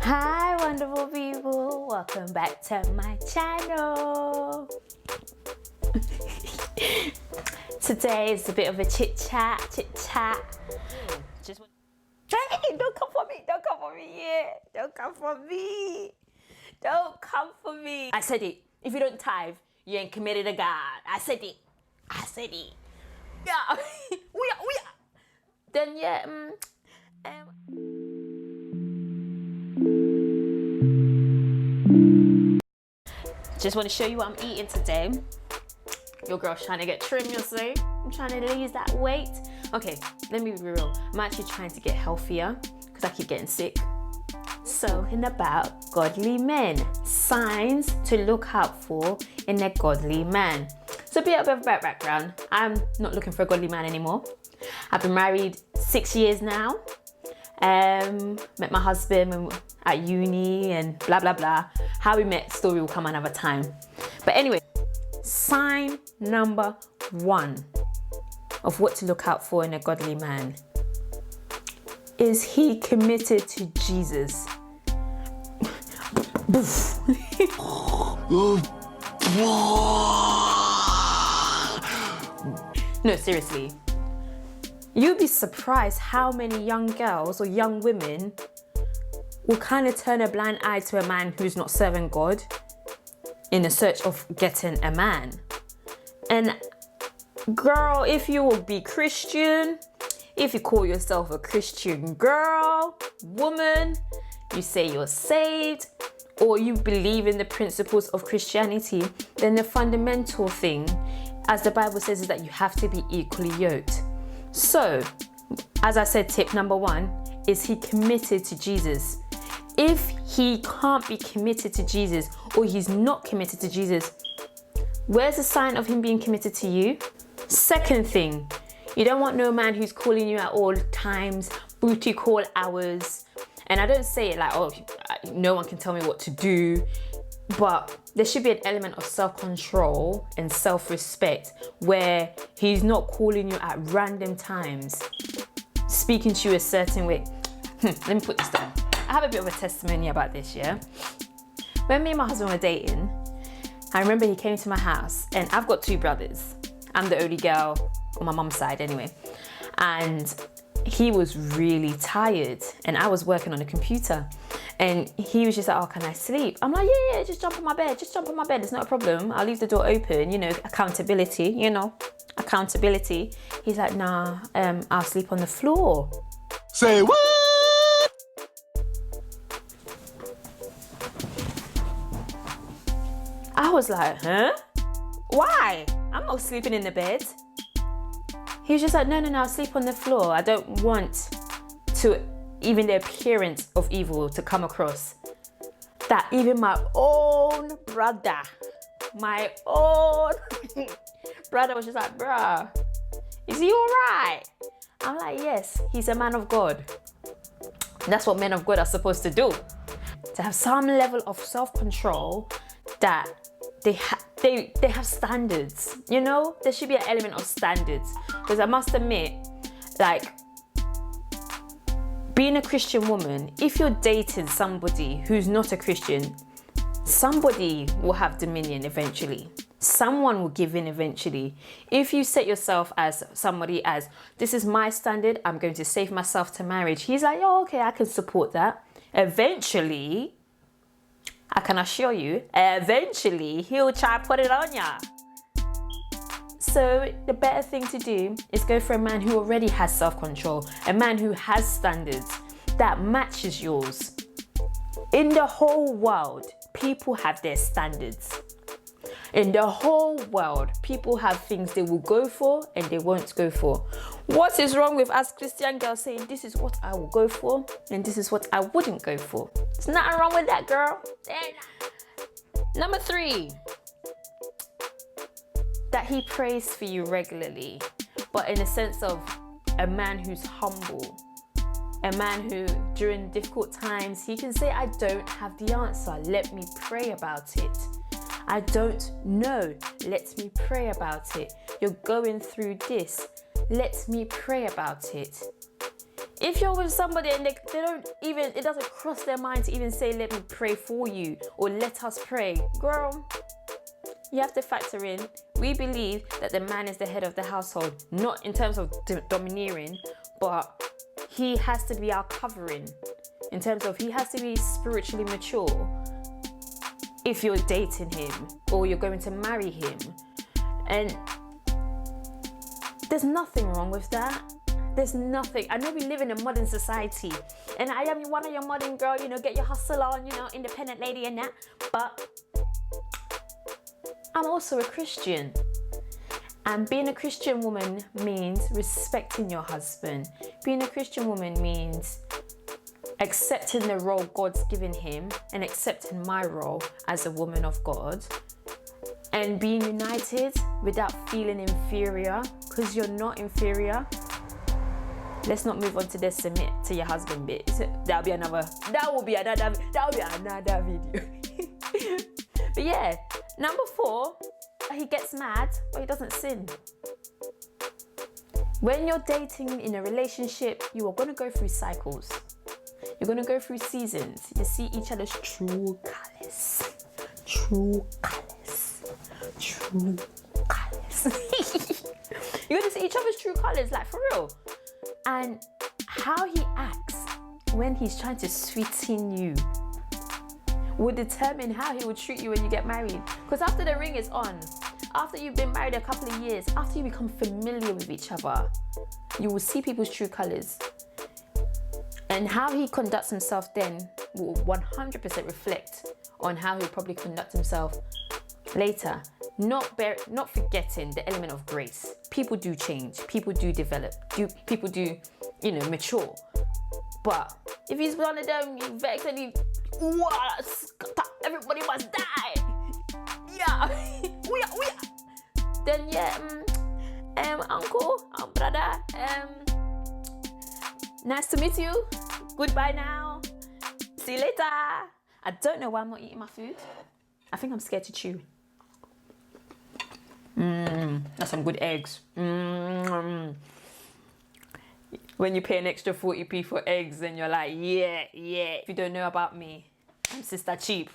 Hi wonderful people, welcome back to my channel. Today is a bit of a chit chat. Hey, don't come for me, don't come for me. I said it, if you don't tithe, you ain't committed to God. I said it. Yeah, we are. Then yeah, just want to show you what I'm eating today. Your girl's trying to get trim, you see? I'm trying to lose that weight. Okay, let me be real. I'm actually trying to get healthier because I keep getting sick. So, about godly men. Signs to look out for in a godly man. So, a bit of background. I'm not looking for a godly man anymore. I've been married 6 years now. Met my husband at uni and blah blah blah. How we met, story will come another time. But anyway, sign number 1 of what to look out for in a godly man. Is he committed to Jesus? No, seriously. You'd be surprised how many young girls or young women will kind of turn a blind eye to a man who's not serving God in the search of getting a man. And girl, if you will be Christian, if you call yourself a Christian girl, woman, you say you're saved, or you believe in the principles of Christianity, then the fundamental thing, as the Bible says, is that you have to be equally yoked. So, as I said, tip number 1, is he committed to Jesus? If he can't be committed to Jesus, or he's not committed to Jesus, where's the sign of him being committed to you? Second thing, you don't want no man who's calling you at all times, booty call hours. And I don't say it like, oh, no one can tell me what to do. But there should be an element of self-control and self-respect where he's not calling you at random times, speaking to you a certain way. Let me put this down. I have a bit of a testimony about this, yeah? When me and my husband were dating, I remember he came to my house, and I've got 2 brothers. I'm the only girl on my mum's side anyway. And he was really tired, and I was working on a computer. And he was just like, oh, can I sleep? I'm like, yeah, just jump on my bed. Just jump on my bed. It's not a problem. I'll leave the door open. Accountability, accountability. He's like, nah, I'll sleep on the floor. Say what? I was like, huh? Why? I'm not sleeping in the bed. He was just like, no, I'll sleep on the floor. I don't want to even the appearance of evil to come across. That even my own brother was just like, bruh, is he all right? I'm like, yes, he's a man of God. That's what men of God are supposed to do. To have some level of self-control, that they have standards, There should be an element of standards. Because I must admit, like, being a Christian woman, if you're dating somebody who's not a Christian, somebody will have dominion eventually. Someone will give in eventually. If you set yourself as somebody as, this is my standard, I'm going to save myself to marriage. He's like, oh, okay, I can support that. Eventually, I can assure you, eventually he'll try to put it on ya. So the better thing to do is go for a man who already has self-control, a man who has standards that matches yours. In the whole world, people have their standards. In the whole world, people have things they will go for and they won't go for. What is wrong with us Christian girls saying, this is what I will go for and this is what I wouldn't go for? There's nothing wrong with that, girl. Number 3. That he prays for you regularly, but in a sense of a man who's humble, a man who during difficult times, he can say, I don't have the answer, let me pray about it. I don't know, let me pray about it. You're going through this, let me pray about it. If you're with somebody and they don't even, it doesn't cross their mind to even say, let me pray for you or let us pray. Girl, you have to factor in, we believe that the man is the head of the household, not in terms of domineering, but he has to be our covering in terms of he has to be spiritually mature if you're dating him or you're going to marry him. And there's nothing wrong with that. There's nothing. I know we live in a modern society and I am one of your modern girl, you know, get your hustle on, you know, independent lady and that. But I'm also a Christian. And being a Christian woman means respecting your husband. Being a Christian woman means accepting the role God's given him and accepting my role as a woman of God. And being united without feeling inferior, because you're not inferior. Let's not move on to the submit to your husband bit. That will be another video. But yeah, number 4, he gets mad, but he doesn't sin. When you're dating in a relationship, you are going to go through cycles. You're going to go through seasons. You see each other's true colors. True colors. True colors. You're going to see each other's true colors, like for real. And how he acts when he's trying to sweeten you will determine how he will treat you when you get married. Because after the ring is on, after you've been married a couple of years, after you become familiar with each other, you will see people's true colors. And how he conducts himself then will 100% reflect on how he'll probably conduct himself later. Not forgetting the element of grace. People do change. People do develop. People do, mature. But if he's one of them, you vex and you, everybody must die. Yeah. Then uncle, brother, nice to meet you. Goodbye now. See you later. I don't know why I'm not eating my food. I think I'm scared to chew. That's some good eggs. When you pay an extra 40p for eggs and you're like, yeah. If you don't know about me, I'm Sister Cheap.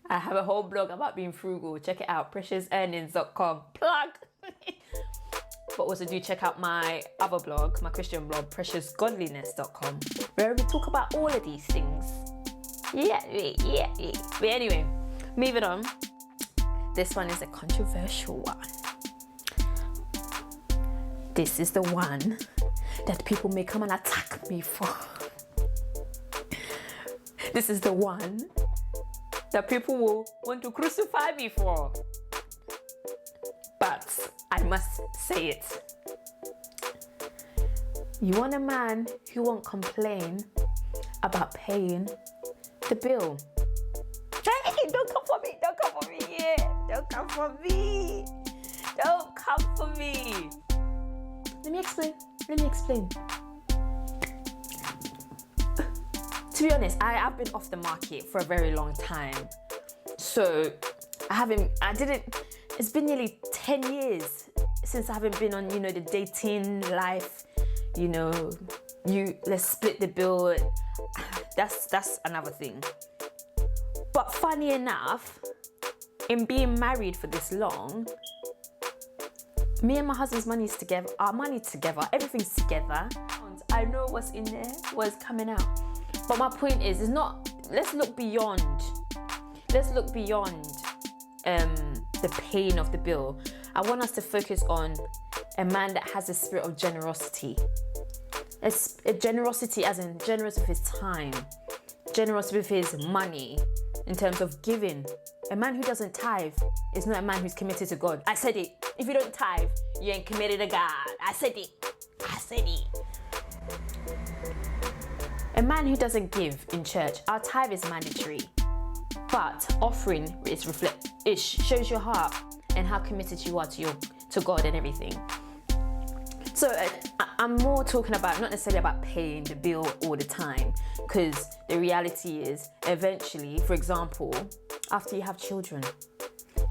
I have a whole blog about being frugal. Check it out, preciousearnings.com. Plug. But also do check out my other blog, my Christian blog, preciousgodliness.com, where we talk about all of these things. Yeah. But anyway, moving on. This one is a controversial one. This is the one that people may come and attack me for. This is the one that people will want to crucify me for. But I must say it. You want a man who won't complain about paying the bill. Hey, don't come for me, yeah. Don't come for me. Let me explain. To be honest, I have been off the market for a very long time. So it's been nearly 10 years since I haven't been on, the dating life, let's split the bill. That's another thing. But funny enough, in being married for this long, me and my husband's money's together, our money's together, everything's together. I know what's in there, what's coming out. But my point is not, let's look beyond the pain of the bill. I want us to focus on a man that has a spirit of generosity. A generosity as in generous with his time, generous with his money, in terms of giving. A man who doesn't tithe is not a man who's committed to God. I said it. If you don't tithe, you ain't committed to God. I said it. A man who doesn't give in church, our tithe is mandatory, but offering it shows your heart and how committed you are to God and everything. So I'm more talking about, not necessarily about paying the bill all the time, because the reality is eventually, for example, after you have children,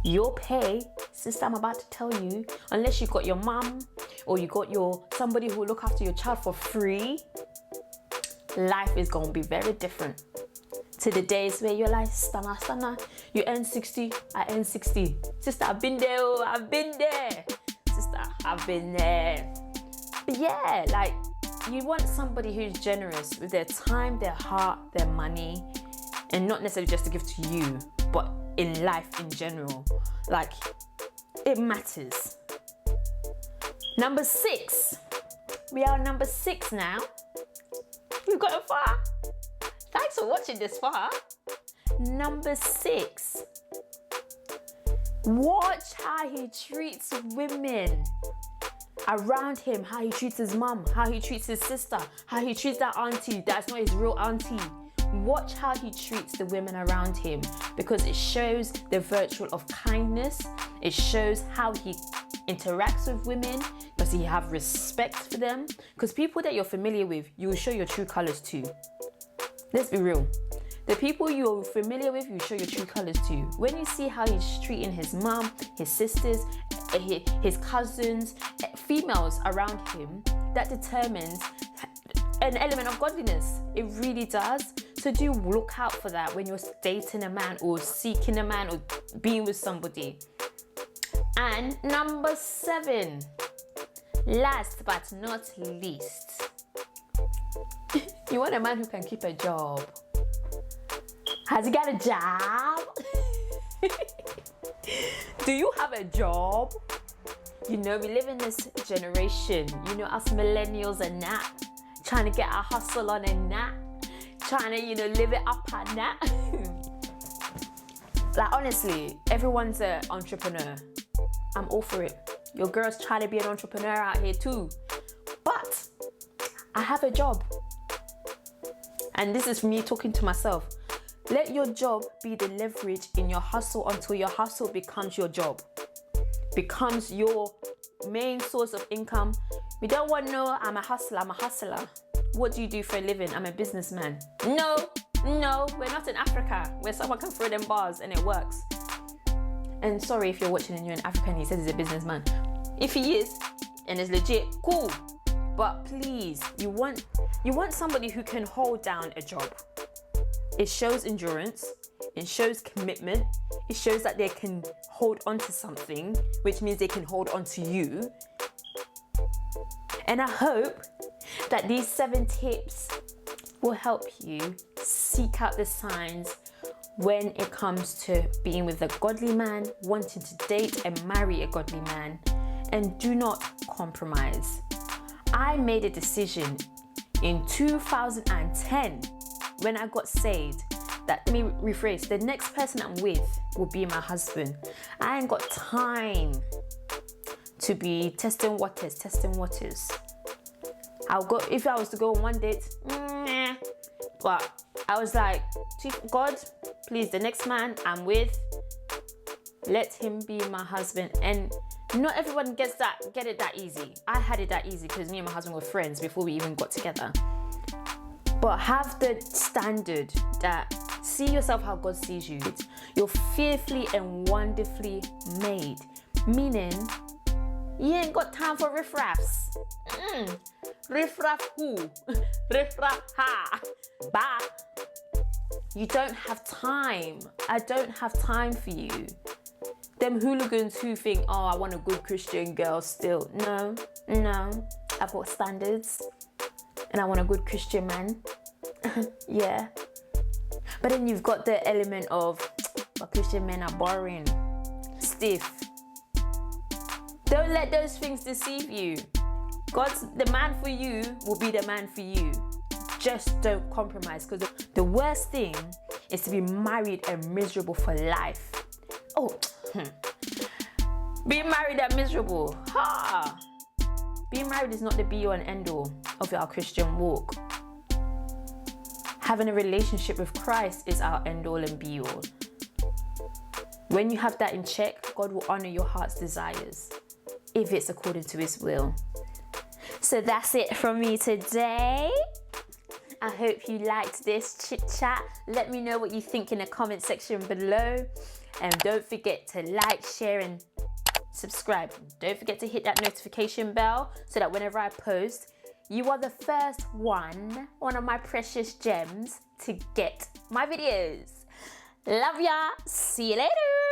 your pay, sister, I'm about to tell you, unless you've got your mum or you got somebody who will look after your child for free, life is going to be very different to the days where you're like, stunner, you earn 60, I earn 60. Sister, I've been there, oh, I've been there. Sister, I've been there. But yeah, like, you want somebody who's generous with their time, their heart, their money, and not necessarily just to give to you, but in life in general. Like, it matters. Number 6. We are on number 6 now. We've got it far. Thanks for watching this far. Number 6. Watch how he treats women around him, how he treats his mum, how he treats his sister, how he treats that auntie that's not his real auntie. Watch how he treats the women around him, because it shows the virtue of kindness. It shows how he interacts with women. Does he have respect for them? Because people that you're familiar with, you will show your true colors to. Let's be real. The people you're familiar with, you show your true colors to. When you see how he's treating his mom, his sisters, his cousins, females around him, that determines an element of godliness. It really does. So do look out for that when you're dating a man or seeking a man or being with somebody. And number 7, last but not least, you want a man who can keep a job. Has he got a job? Do you have a job? You know, we live in this generation, you know, us millennials and that, trying to get our hustle on and that, trying to, you know, live it up and that. Like, honestly, everyone's an entrepreneur. I'm all for it. Your girl's trying to be an entrepreneur out here too. But I have a job. And this is me talking to myself. Let your job be the leverage in your hustle until your hustle becomes your job, becomes your main source of income. We don't want no, I'm a hustler. What do you do for a living? I'm a businessman. No, we're not in Africa where someone can throw them bars and it works. And sorry if you're watching and you're in Africa and he says he's a businessman. If he is and it's legit, cool. But please, you want somebody who can hold down a job. It shows endurance, it shows commitment, it shows that they can hold on to something, which means they can hold on to you. And I hope that these 7 tips will help you seek out the signs when it comes to being with a godly man, wanting to date and marry a godly man, and do not compromise. I made a decision in 2010 when I got saved that, let me rephrase, the next person I'm with will be my husband. I ain't got time to be testing waters. I'll go, if I was to go on one date, but I was like, God, please, the next man I'm with, let him be my husband. And not everyone get it that easy. I had it that easy because me and my husband were friends before we even got together. But have the standard that see yourself how God sees you. You're fearfully and wonderfully made. Meaning, you ain't got time for riffraffs. Riffraff who? Riffraff ha. Bah. You don't have time. I don't have time for you. Them hooligans who think, oh, I want a good Christian girl still. No. I've got standards. And I want a good Christian man. Yeah. But then you've got the element of, well, Christian men are boring, stiff. Don't let those things deceive you. The man for you will be the man for you. Just don't compromise, because the worst thing is to be married and miserable for life. Oh, being married and miserable. Ha! Being married is not the be-all and end-all of our Christian walk. Having a relationship with Christ is our end-all and be-all. When you have that in check, God will honor your heart's desires if it's according to His will. So that's it from me today. I hope you liked this chit chat. Let me know what you think in the comment section below. And don't forget to like, share, and subscribe. Don't forget to hit that notification bell so that whenever I post, you are the first one of my precious gems to get my videos. Love ya. See you later.